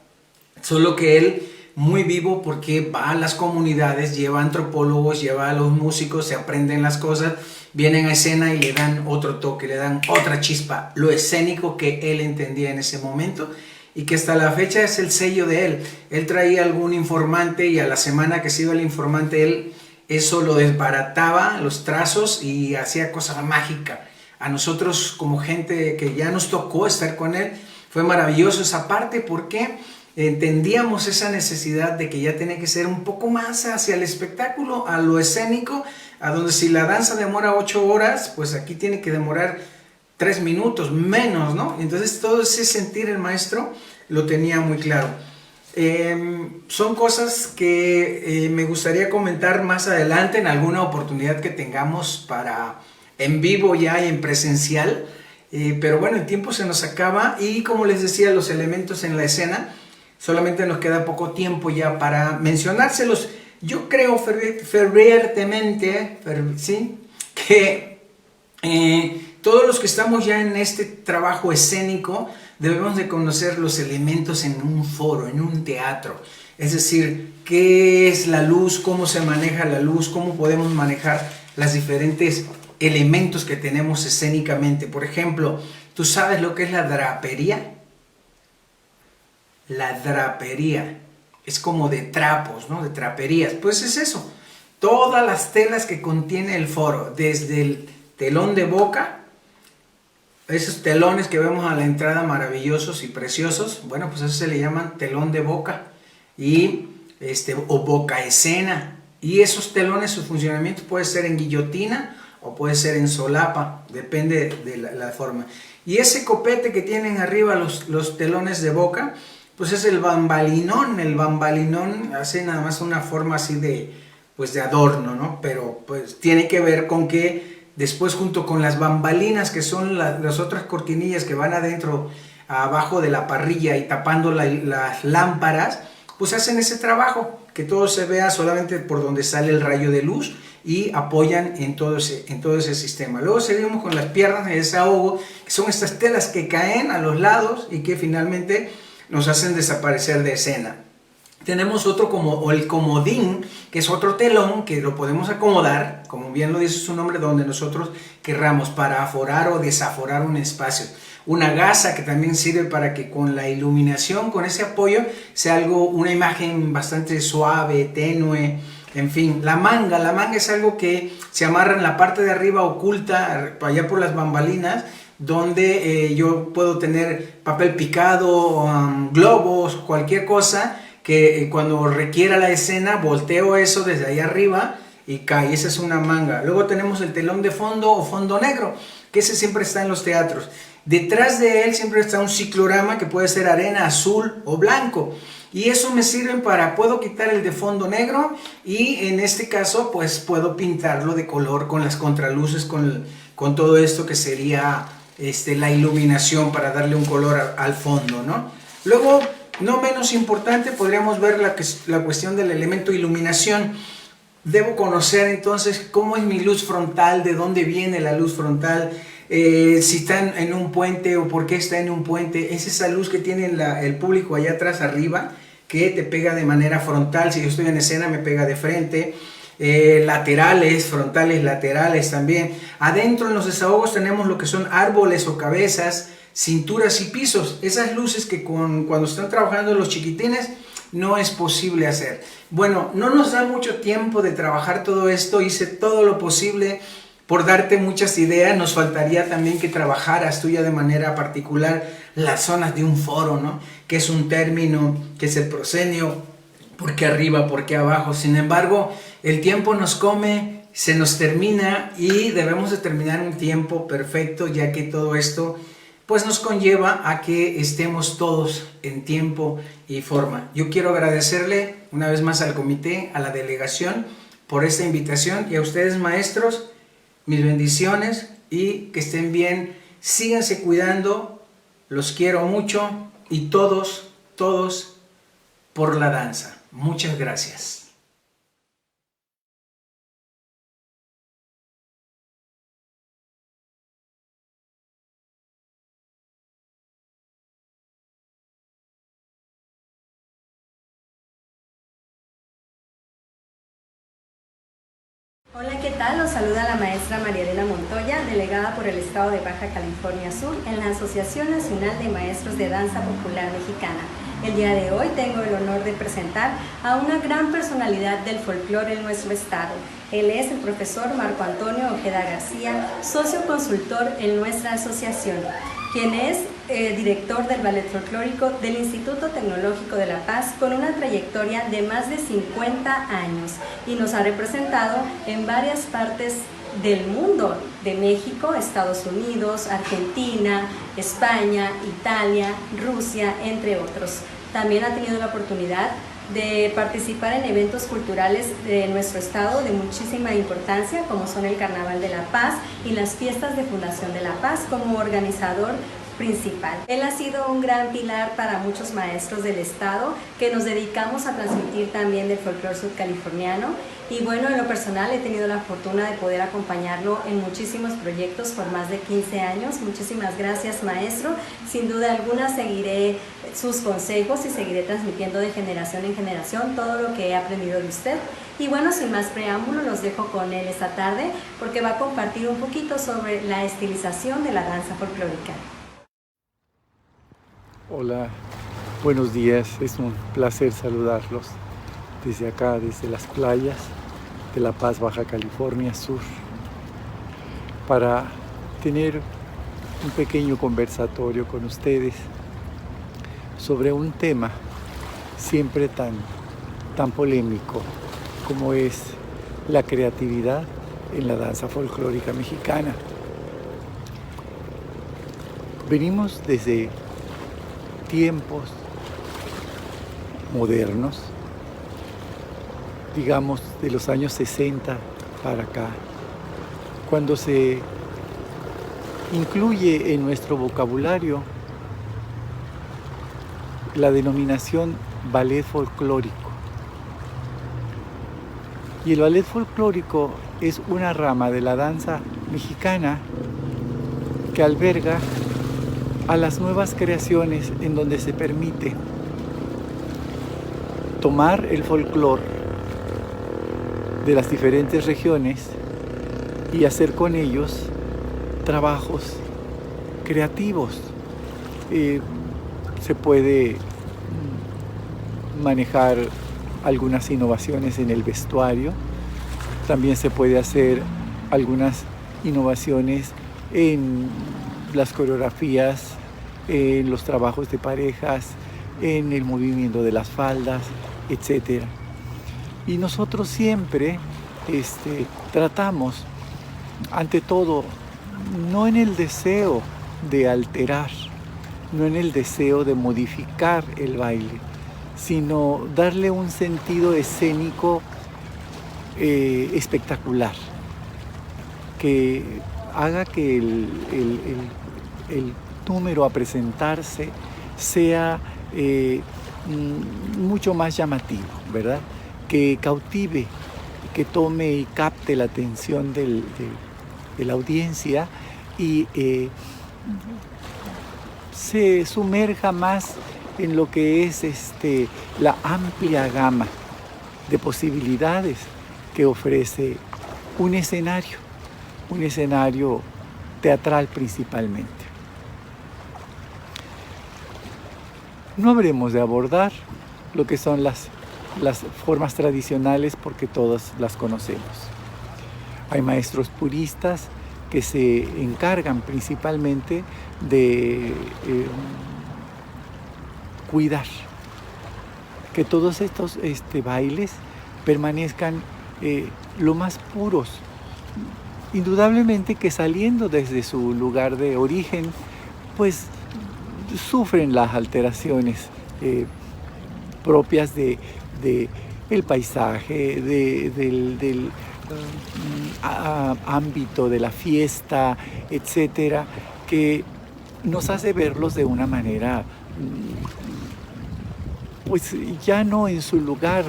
D: solo que él muy vivo porque va a las comunidades, lleva antropólogos, lleva a los músicos, se aprenden las cosas, vienen a escena y le dan otro toque, le dan otra chispa, lo escénico que él entendía en ese momento, y que hasta la fecha es el sello de él. Él traía algún informante y a la semana que se iba el informante, él eso lo desbarataba, los trazos, y hacía cosa mágica. a nosotros como gente que ya nos tocó estar con él, fue maravilloso esa parte porque entendíamos esa necesidad de que ya tenía que ser un poco más hacia el espectáculo, a lo escénico, a donde si la danza demora 8 horas, pues aquí tiene que demorar 3 minutos, menos, ¿no? Entonces todo ese sentir el maestro lo tenía muy claro. Son cosas que me gustaría comentar más adelante en alguna oportunidad que tengamos para en vivo ya y en presencial, pero bueno, el tiempo se nos acaba y como les decía, los elementos en la escena, solamente nos queda poco tiempo ya para mencionárselos. Yo creo fervientemente, ¿sí?, que todos los que estamos ya en este trabajo escénico debemos de conocer los elementos en un foro, en un teatro. Es decir, qué es la luz, cómo se maneja la luz, cómo podemos manejar los diferentes elementos que tenemos escénicamente. Por ejemplo, ¿tú sabes lo que es la drapería? La drapería es como de trapos, ¿no? De traperías. Pues es eso. Todas las telas que contiene el foro, desde el telón de boca, esos telones que vemos a la entrada maravillosos y preciosos, bueno, pues eso se le llaman telón de boca y o boca escena. Y esos telones, su funcionamiento puede ser en guillotina o puede ser en solapa, depende de la forma. Y ese copete que tienen arriba los telones de boca, pues es el bambalinón. El bambalinón hace nada más una forma así de adorno, ¿no? Pero pues tiene que ver con que después, junto con las bambalinas, que son las otras cortinillas que van adentro, abajo de la parrilla y tapando las lámparas, pues hacen ese trabajo, que todo se vea solamente por donde sale el rayo de luz y apoyan en todo ese sistema. Luego seguimos con las piernas de desahogo, que son estas telas que caen a los lados y que finalmente nos hacen desaparecer de escena. Tenemos otro como el comodín, que es otro telón que lo podemos acomodar, como bien lo dice su nombre, donde nosotros querramos, para aforar o desaforar un espacio. Una gasa que también sirve para que con la iluminación, con ese apoyo, sea una imagen bastante suave, tenue. En fin, la manga es algo que se amarra en la parte de arriba oculta, allá por las bambalinas, donde yo puedo tener papel picado, globos, cualquier cosa, que cuando requiera la escena volteo eso desde ahí arriba y cae. Esa es una manga. Luego tenemos el telón de fondo o fondo negro, que ese siempre está en los teatros. Detrás de él siempre está un ciclorama que puede ser arena azul o blanco, y eso me sirve puedo quitar el de fondo negro y en este caso pues puedo pintarlo de color con las contraluces, con todo esto que sería la iluminación para darle un color al fondo, ¿no? Luego, no menos importante, podríamos ver la cuestión del elemento iluminación. Debo conocer entonces cómo es mi luz frontal, de dónde viene la luz frontal, si está en un puente o por qué está en un puente. Es esa luz que tiene el público allá atrás arriba, que te pega de manera frontal. Si yo estoy en escena me pega de frente. Laterales, frontales, laterales también. Adentro en los desahogos tenemos lo que son árboles o cabezas, cinturas y pisos. Esas luces que cuando están trabajando los chiquitines no es posible hacer. Bueno, no nos da mucho tiempo de trabajar todo esto. Hice todo lo posible por darte muchas ideas. Nos faltaría también que trabajaras tú ya de manera particular las zonas de un foro, ¿no? ¿Qué es un término? ¿Qué es el proscenio? ¿Por qué arriba? ¿Por qué abajo? Sin embargo, el tiempo nos come, se nos termina y debemos de terminar un tiempo perfecto, ya que todo esto pues nos conlleva a que estemos todos en tiempo y forma. Yo quiero agradecerle una vez más al comité, a la delegación por esta invitación, y a ustedes, maestros, mis bendiciones y que estén bien. Síganse cuidando, los quiero mucho, y todos por la danza. Muchas gracias.
E: Hola, ¿qué tal? Los saluda la maestra María Elena Montoya, delegada por el Estado de Baja California Sur en la Asociación Nacional de Maestros de Danza Popular Mexicana. El día de hoy tengo el honor de presentar a una gran personalidad del folclore en nuestro estado. Él es el profesor Marco Antonio Ojeda García, socio consultor en nuestra asociación, quien es director del Ballet Folclórico del Instituto Tecnológico de La Paz con una trayectoria de más de 50 años y nos ha representado en varias partes del mundo, de México, Estados Unidos, Argentina, España, Italia, Rusia, entre otros. También ha tenido la oportunidad de participar en eventos culturales de nuestro estado de muchísima importancia, como son el Carnaval de La Paz y las fiestas de Fundación de La Paz, como organizador principal. Él ha sido un gran pilar para muchos maestros del estado que nos dedicamos a transmitir también del folclore sudcaliforniano, y bueno, en lo personal he tenido la fortuna de poder acompañarlo en muchísimos proyectos por más de 15 años. Muchísimas gracias, maestro. Sin duda alguna seguiré sus consejos y seguiré transmitiendo de generación en generación todo lo que he aprendido de usted. Y bueno, sin más preámbulo, los dejo con él esta tarde porque va a compartir un poquito sobre la estilización de la danza folclórica.
F: Hola, buenos días, es un placer saludarlos desde acá, desde las playas de La Paz, Baja California Sur, para tener un pequeño conversatorio con ustedes sobre un tema siempre tan polémico como es la creatividad en la danza folclórica mexicana. Venimos desde tiempos modernos, digamos de los años 60 para acá, cuando se incluye en nuestro vocabulario la denominación ballet folclórico. Y el ballet folclórico es una rama de la danza mexicana que alberga a las nuevas creaciones en donde se permite tomar el folclore de las diferentes regiones y hacer con ellos trabajos creativos. Se puede manejar algunas innovaciones en el vestuario, también se puede hacer algunas innovaciones en las coreografías, en los trabajos de parejas, en el movimiento de las faldas, etc. Y nosotros siempre tratamos, ante todo, no en el deseo de alterar, no en el deseo de modificar el baile, sino darle un sentido escénico espectacular, que haga que el número a presentarse sea mucho más llamativo, ¿verdad? Que cautive, que tome y capte la atención de la audiencia y se sumerja más en lo que es la amplia gama de posibilidades que ofrece un escenario teatral principalmente. No habremos de abordar lo que son las formas tradicionales porque todas las conocemos. Hay maestros puristas que se encargan principalmente de cuidar que todos estos bailes permanezcan lo más puros. Indudablemente que saliendo desde su lugar de origen, pues sufren las alteraciones propias de el paisaje, del ámbito de la fiesta, etcétera, que nos hace verlos de una manera pues ya no en su lugar,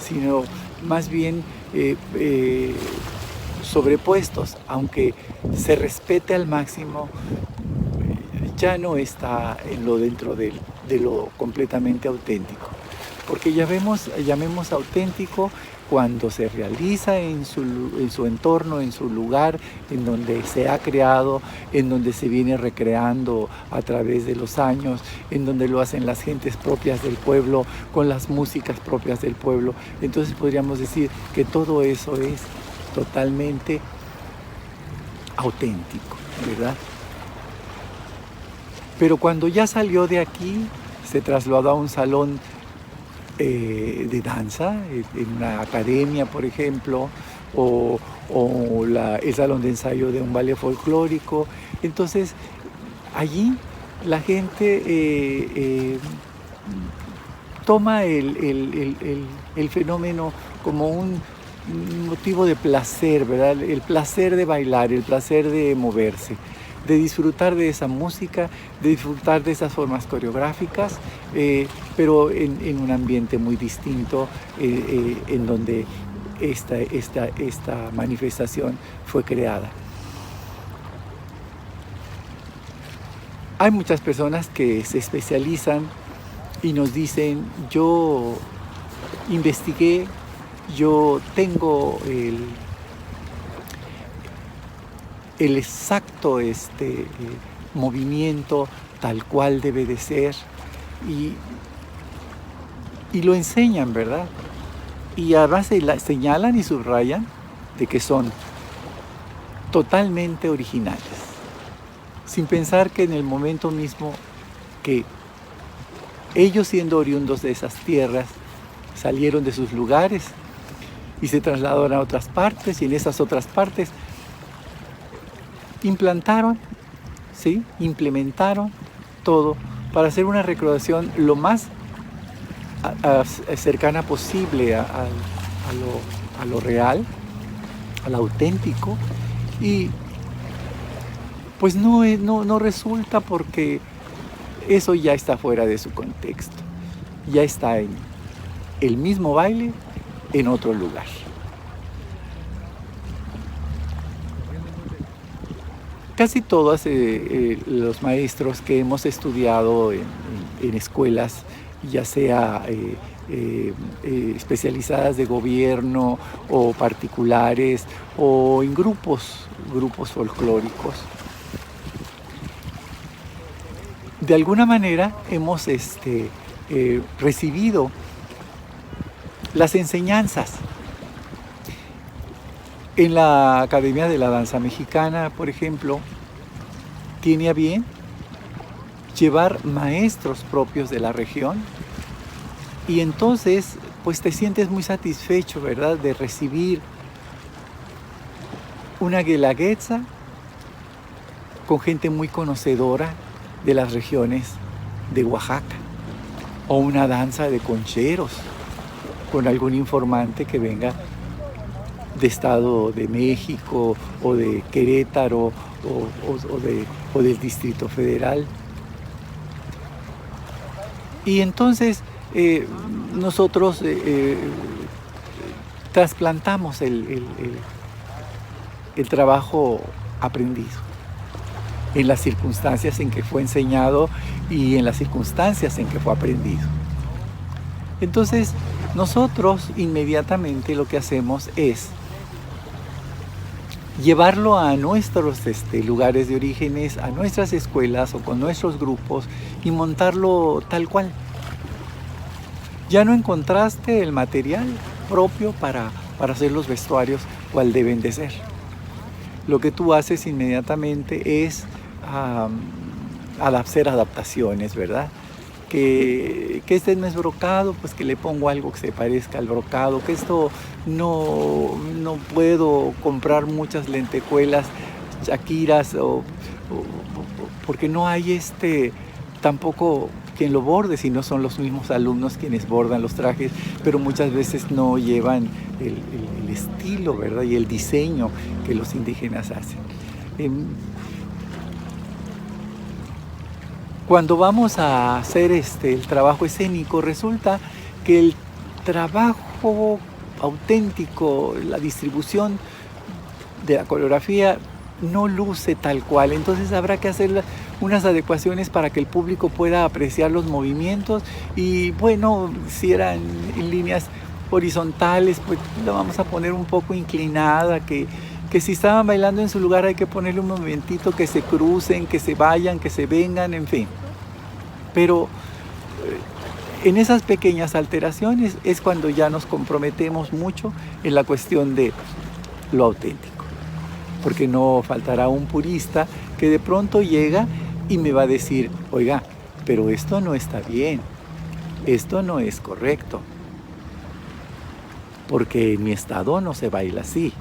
F: sino más bien sobrepuestos, aunque se respete al máximo, ya no está dentro de lo completamente auténtico. Porque llamemos auténtico cuando se realiza en su entorno, en su lugar, en donde se ha creado, en donde se viene recreando a través de los años, en donde lo hacen las gentes propias del pueblo, con las músicas propias del pueblo. Entonces podríamos decir que todo eso es totalmente auténtico, ¿verdad? Pero cuando ya salió de aquí, se trasladó a un salón de danza, en una academia, por ejemplo, o el salón de ensayo de un ballet folclórico. Entonces, allí la gente toma el fenómeno como un motivo de placer, ¿verdad? El placer de bailar, el placer de moverse, de disfrutar de esa música, de disfrutar de esas formas coreográficas, pero en un ambiente muy distinto, en donde esta manifestación fue creada. Hay muchas personas que se especializan y nos dicen: yo investigué, yo tengo el exacto movimiento tal cual debe de ser, y lo enseñan, ¿verdad? Y además señalan y subrayan de que son totalmente originales, sin pensar que en el momento mismo que ellos, siendo oriundos de esas tierras, salieron de sus lugares y se trasladaron a otras partes, y en esas otras partes implantaron, ¿sí? Implementaron todo para hacer una recreación lo más cercana posible a lo real, a lo auténtico, y pues no resulta, porque eso ya está fuera de su contexto, ya está en el mismo baile en otro lugar. Casi todos los maestros que hemos estudiado en escuelas, ya sea especializadas de gobierno o particulares o en grupos folclóricos, de alguna manera hemos recibido las enseñanzas. En la Academia de la Danza Mexicana, por ejemplo, tiene a bien llevar maestros propios de la región, y entonces pues te sientes muy satisfecho, ¿verdad?, de recibir una guelaguetza con gente muy conocedora de las regiones de Oaxaca, o una danza de concheros con algún informante que venga de Estado de México o de Querétaro o del Distrito Federal. Y entonces nosotros trasplantamos el trabajo aprendido en las circunstancias en que fue enseñado y en las circunstancias en que fue aprendido. Entonces nosotros inmediatamente lo que hacemos es llevarlo a nuestros lugares de orígenes, a nuestras escuelas o con nuestros grupos, y montarlo tal cual. Ya no encontraste el material propio para hacer los vestuarios cual deben de ser. Lo que tú haces inmediatamente es hacer adaptaciones, ¿verdad? Que este no es brocado, pues que le pongo algo que se parezca al brocado, que esto no puedo comprar muchas lentejuelas shakiras, porque no hay tampoco quien lo borde, sino son los mismos alumnos quienes bordan los trajes, pero muchas veces no llevan el estilo, ¿verdad?, y el diseño que los indígenas hacen. Cuando vamos a hacer el trabajo escénico, resulta que el trabajo auténtico, la distribución de la coreografía no luce tal cual. Entonces habrá que hacer unas adecuaciones para que el público pueda apreciar los movimientos, y bueno, si eran en líneas horizontales, pues la vamos a poner un poco inclinada, que si estaban bailando en su lugar hay que ponerle un momentito, que se crucen, que se vayan, que se vengan, en fin. Pero en esas pequeñas alteraciones es cuando ya nos comprometemos mucho en la cuestión de lo auténtico. Porque no faltará un purista que de pronto llega y me va a decir, oiga, pero esto no está bien, esto no es correcto, porque en mi estado no se baila así.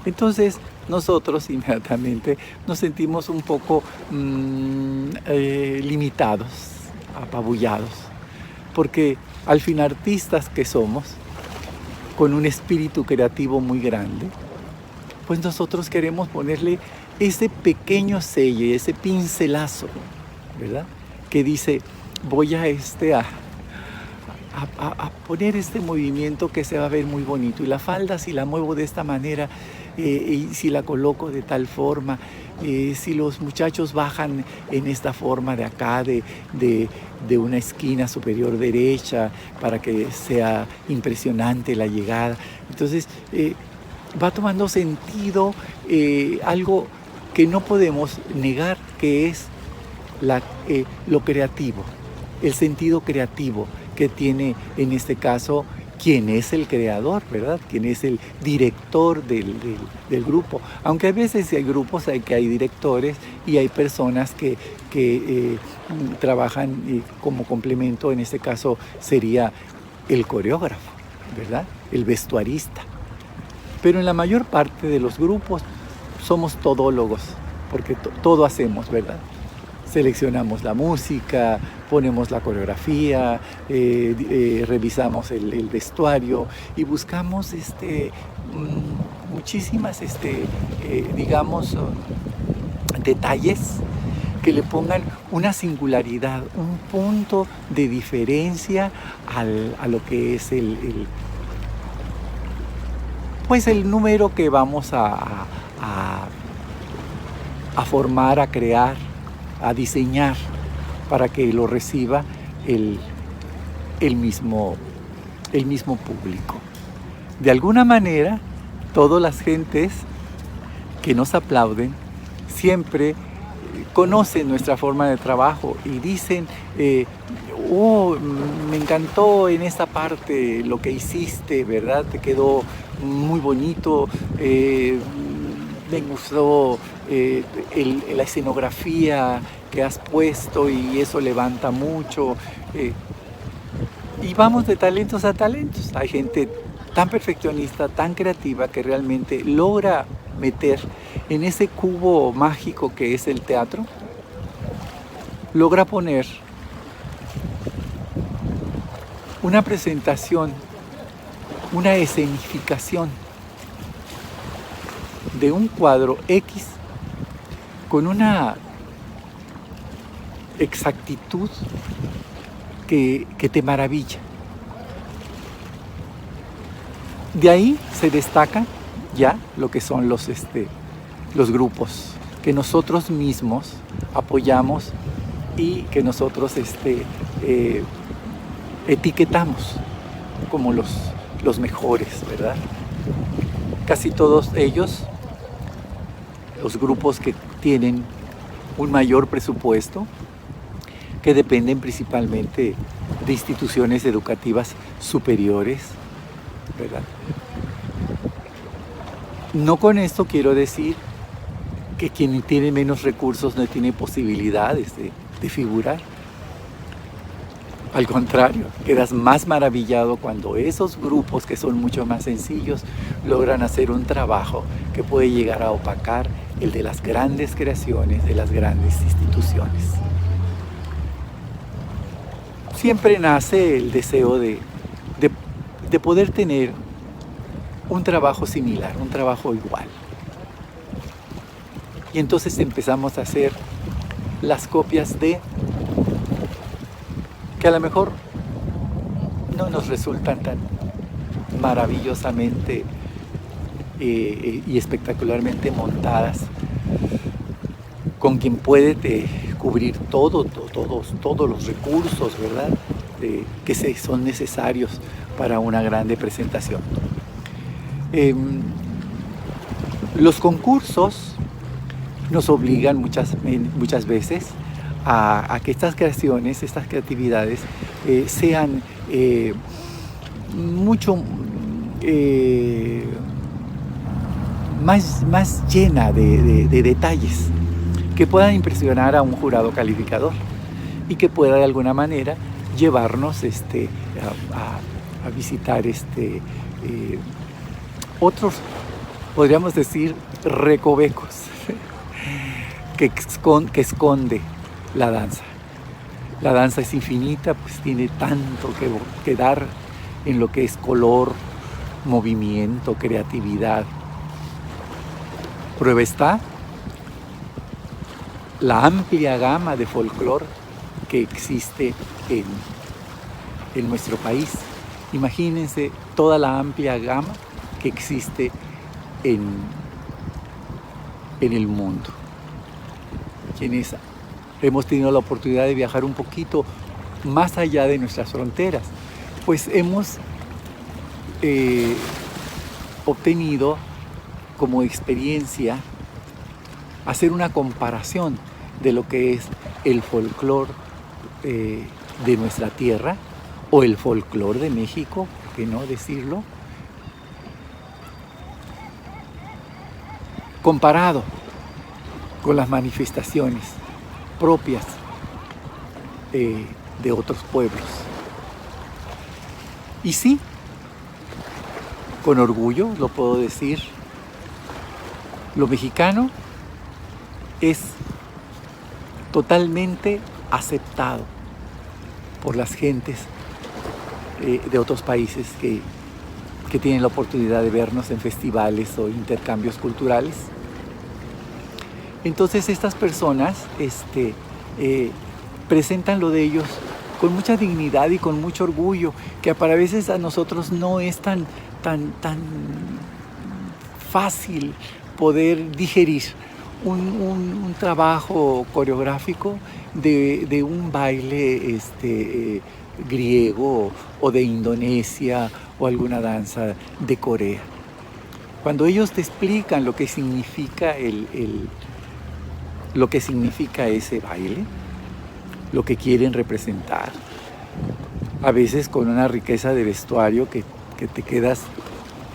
F: Entonces nosotros inmediatamente nos sentimos un poco limitados, apabullados, porque al fin artistas que somos, con un espíritu creativo muy grande, pues nosotros queremos ponerle ese pequeño sello, ese pincelazo, ¿verdad? Que dice, voy a poner este movimiento que se va a ver muy bonito, y la falda si la muevo de esta manera, y si la coloco de tal forma, si los muchachos bajan en esta forma de acá, de una esquina superior derecha, para que sea impresionante la llegada. Entonces va tomando sentido algo que no podemos negar, que es lo creativo, el sentido creativo que tiene en este caso quien es el creador, ¿verdad? Quien es el director del grupo. Aunque a veces hay grupos que hay directores y hay personas que trabajan como complemento, en este caso sería el coreógrafo, ¿verdad? El vestuarista. Pero en la mayor parte de los grupos somos todólogos, porque todo hacemos, ¿verdad? Seleccionamos la música, ponemos la coreografía, revisamos el vestuario y buscamos muchísimas, digamos, detalles que le pongan una singularidad, un punto de diferencia a lo que es pues el número que vamos a formar, a crear, a diseñar, para que lo reciba el mismo público. De alguna manera, todas las gentes que nos aplauden siempre conocen nuestra forma de trabajo y dicen, me encantó en esta parte lo que hiciste, ¿verdad? Te quedó muy bonito, me gustó la escenografía que has puesto y eso levanta mucho. Y vamos de talentos a talentos. Hay gente tan perfeccionista, tan creativa, que realmente logra meter en ese cubo mágico que es el teatro, logra poner una presentación, una escenificación de un cuadro X con una exactitud que te maravilla. De ahí se destacan ya lo que son los grupos que nosotros mismos apoyamos y que nosotros etiquetamos como los mejores, ¿verdad? Casi todos ellos, los grupos que tienen un mayor presupuesto, que dependen principalmente de instituciones educativas superiores, ¿verdad? No con esto quiero decir que quien tiene menos recursos no tiene posibilidades de figurar. Al contrario, quedas más maravillado cuando esos grupos que son mucho más sencillos logran hacer un trabajo que puede llegar a opacar el de las grandes creaciones, de las grandes instituciones. Siempre nace el deseo de poder tener un trabajo similar, un trabajo igual. Y entonces empezamos a hacer las copias que a lo mejor no nos resultan tan maravillosamente y espectacularmente montadas, con quien puede cubrir todos los recursos, ¿verdad? Que son necesarios para una grande presentación. Los concursos nos obligan muchas veces a que estas creaciones, estas creatividades sean mucho más llena de detalles que puedan impresionar a un jurado calificador y que pueda de alguna manera llevarnos a visitar otros, podríamos decir, recovecos que esconde la danza. La danza es infinita, pues tiene tanto que dar en lo que es color, movimiento, creatividad. Prueba está la amplia gama de folclore que existe en nuestro país. Imagínense toda la amplia gama que existe en el mundo. Quienes hemos tenido la oportunidad de viajar un poquito más allá de nuestras fronteras, pues hemos obtenido como experiencia hacer una comparación de lo que es el folclore de nuestra tierra o el folclore de México, ¿por qué no decirlo? Comparado con las manifestaciones propias de otros pueblos. Y sí, con orgullo lo puedo decir, lo mexicano es totalmente aceptado por las gentes de otros países que tienen la oportunidad de vernos en festivales o intercambios culturales. Entonces estas personas presentan lo de ellos con mucha dignidad y con mucho orgullo, que para veces a nosotros no es tan fácil poder digerir un trabajo coreográfico de un baile griego o de Indonesia o alguna danza de Corea. Cuando ellos te explican lo que significa lo que significa ese baile, lo que quieren representar, a veces con una riqueza de vestuario que te quedas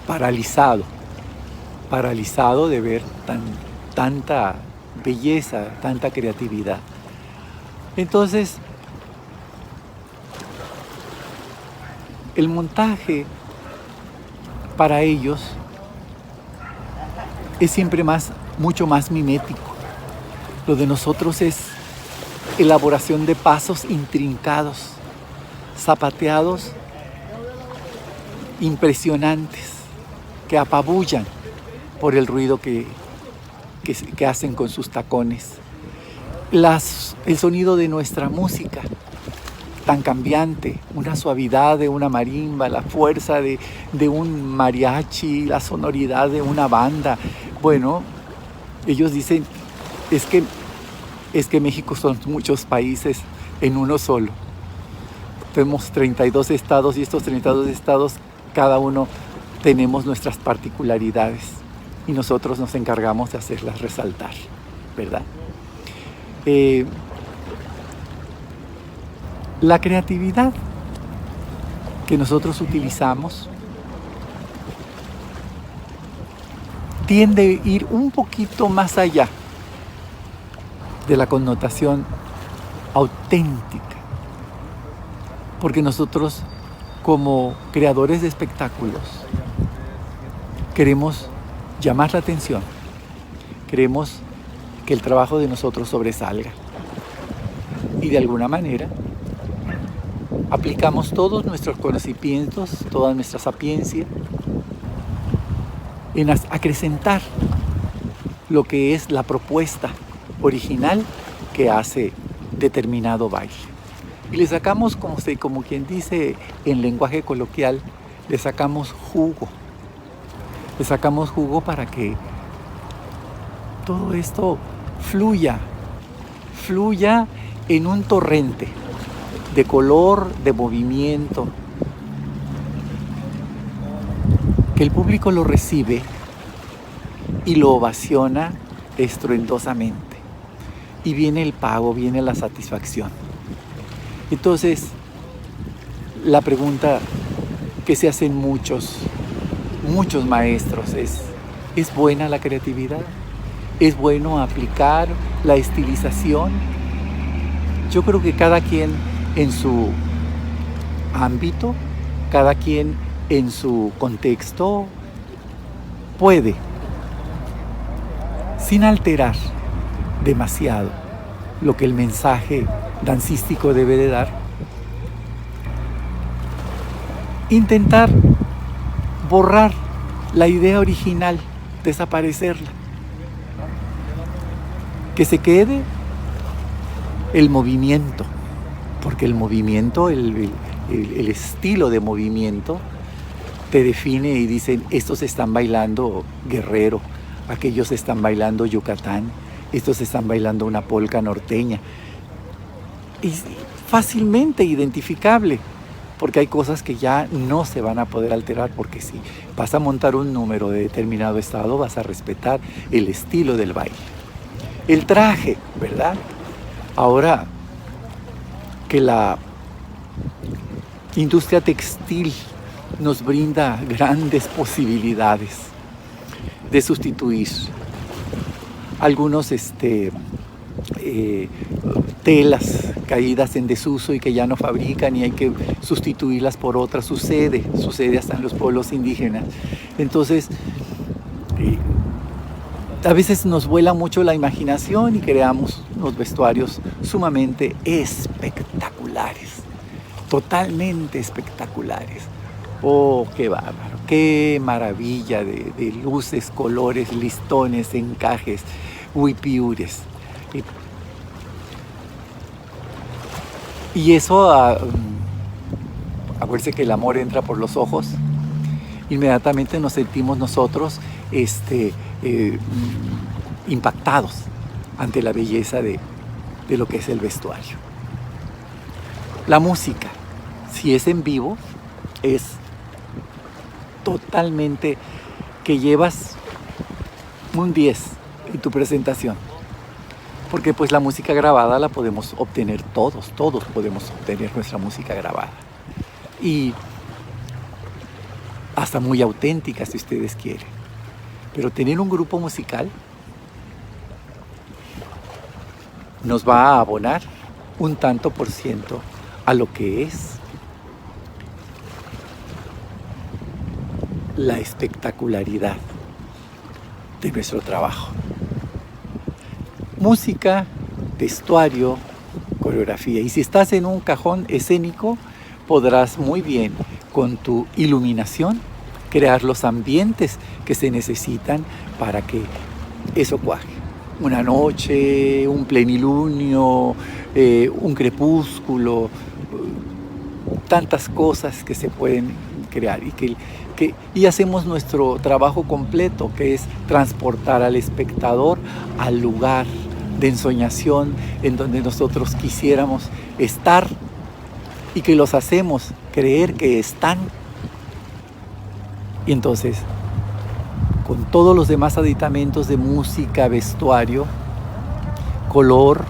F: paralizado de ver tanta belleza, tanta creatividad. Entonces, el montaje para ellos es siempre mucho más mimético. Lo de nosotros es elaboración de pasos intrincados, zapateados impresionantes, que apabullan por el ruido que hacen con sus tacones. El sonido de nuestra música, tan cambiante, una suavidad de una marimba, la fuerza de un mariachi, la sonoridad de una banda. Bueno, ellos dicen, es que México son muchos países en uno solo. Tenemos 32 estados y estos 32 estados, cada uno tenemos nuestras particularidades y nosotros nos encargamos de hacerlas resaltar, ¿verdad? La creatividad que nosotros utilizamos tiende a ir un poquito más allá de la connotación auténtica, porque nosotros como creadores de espectáculos queremos llamar la atención, queremos que el trabajo de nosotros sobresalga y de alguna manera aplicamos todos nuestros conocimientos, toda nuestra sapiencia en acrecentar lo que es la propuesta original que hace determinado baile. Y le sacamos, como quien dice en lenguaje coloquial, le sacamos jugo. Le sacamos jugo para que todo esto fluya en un torrente de color, de movimiento, que el público lo recibe y lo ovaciona estruendosamente. Y viene el pago, viene la satisfacción. Entonces, la pregunta que se hacen muchos maestros ¿es buena la creatividad? ¿Es bueno aplicar la estilización? Yo creo que cada quien en su ámbito, cada quien en su contexto puede, sin alterar demasiado lo que el mensaje dancístico debe de dar, intentar borrar la idea original, desaparecerla, que se quede el movimiento, porque el movimiento, el estilo de movimiento te define y dicen, estos están bailando Guerrero, aquellos están bailando Yucatán, estos están bailando una polca norteña. Y fácilmente identificable, porque hay cosas que ya no se van a poder alterar, porque si vas a montar un número de determinado estado, vas a respetar el estilo del baile. El traje, ¿verdad? Ahora que la industria textil nos brinda grandes posibilidades de sustituir algunos telas caídas en desuso y que ya no fabrican y hay que sustituirlas por otras. Sucede hasta en los pueblos indígenas. Entonces, a veces nos vuela mucho la imaginación y creamos unos vestuarios sumamente espectaculares, totalmente espectaculares. Oh, qué bárbaro, qué maravilla de luces, colores, listones, encajes, huipiures. Y eso, acuérdense que el amor entra por los ojos, inmediatamente nos sentimos nosotros impactados ante la belleza de lo que es el vestuario. La música, si es en vivo, es totalmente que llevas un 10 en tu presentación, porque pues la música grabada la podemos obtener todos podemos obtener nuestra música grabada y hasta muy auténtica si ustedes quieren, pero tener un grupo musical nos va a abonar un tanto por ciento a lo que es la espectacularidad de nuestro trabajo. Música, vestuario, coreografía. Y si estás en un cajón escénico, podrás muy bien con tu iluminación crear los ambientes que se necesitan para que eso cuaje. Una noche, un plenilunio, un crepúsculo, tantas cosas que se pueden crear y hacemos nuestro trabajo completo, que es transportar al espectador al lugar de ensoñación en donde nosotros quisiéramos estar y que los hacemos creer que están. Y entonces, con todos los demás aditamentos de música, vestuario, color,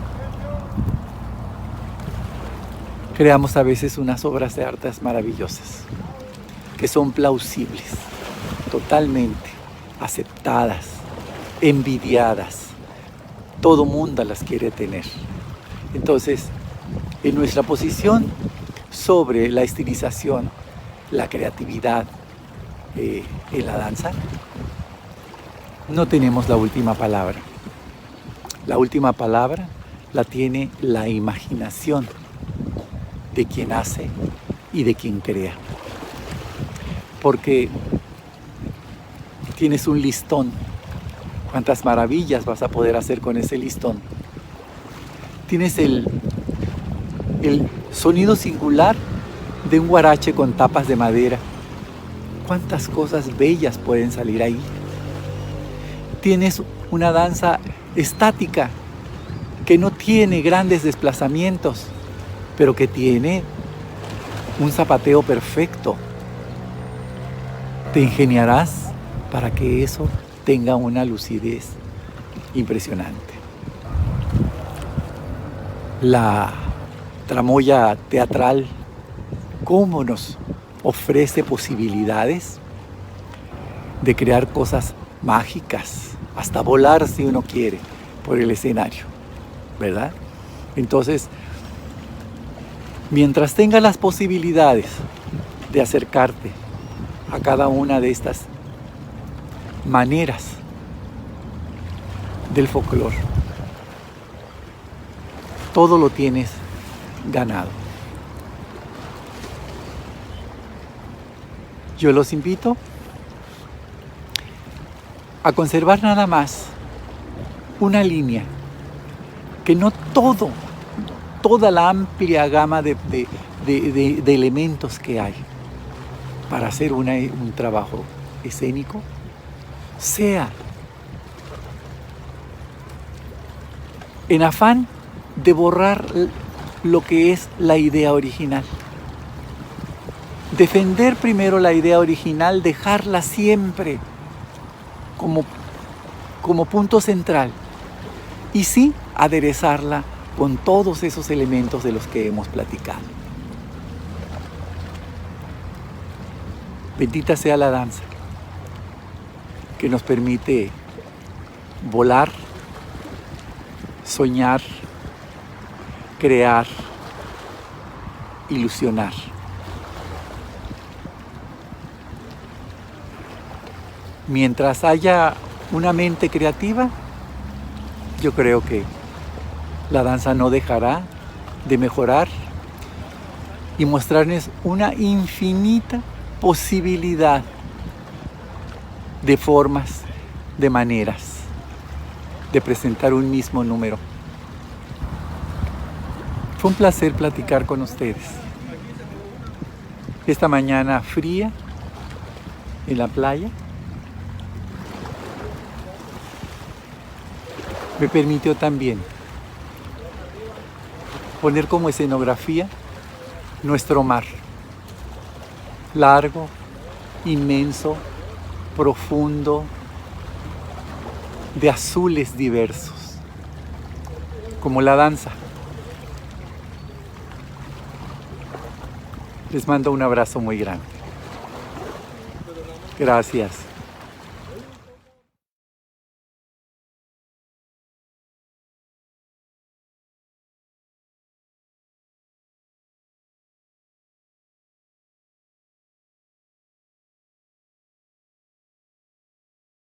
F: creamos a veces unas obras de arte maravillosas, que son plausibles, totalmente aceptadas, envidiadas. Todo mundo las quiere tener. Entonces, en nuestra posición sobre la estilización, la creatividad en la danza, no tenemos la última palabra. La última palabra la tiene la imaginación de quien hace y de quien crea. Porque tienes un listón. ¿Cuántas maravillas vas a poder hacer con ese listón? Tienes el sonido singular de un guarache con tapas de madera. ¿Cuántas cosas bellas pueden salir ahí? Tienes una danza estática que no tiene grandes desplazamientos, pero que tiene un zapateo perfecto. te ingeniarás para que eso tenga una lucidez impresionante. La tramoya teatral, cómo nos ofrece posibilidades de crear cosas mágicas, hasta volar si uno quiere por el escenario, ¿verdad? Entonces, mientras tengas las posibilidades de acercarte a cada una de estas maneras del folclore, todo lo tienes ganado. Yo los invito a conservar nada más una línea, que no toda la amplia gama de elementos que hay para hacer un trabajo escénico sea en afán de borrar lo que es la idea original. Defender primero la idea original, dejarla siempre como punto central y sí aderezarla con todos esos elementos de los que hemos platicado. Bendita sea la danza, que nos permite volar, soñar, crear, ilusionar. Mientras haya una mente creativa, yo creo que la danza no dejará de mejorar y mostrarnos una infinita posibilidad de formas, de maneras de presentar un mismo número. Fue un placer platicar con ustedes. Esta mañana fría en la playa me permitió también poner como escenografía nuestro mar, largo, inmenso, profundo, de azules diversos, como la danza. Les mando un abrazo muy grande. Gracias.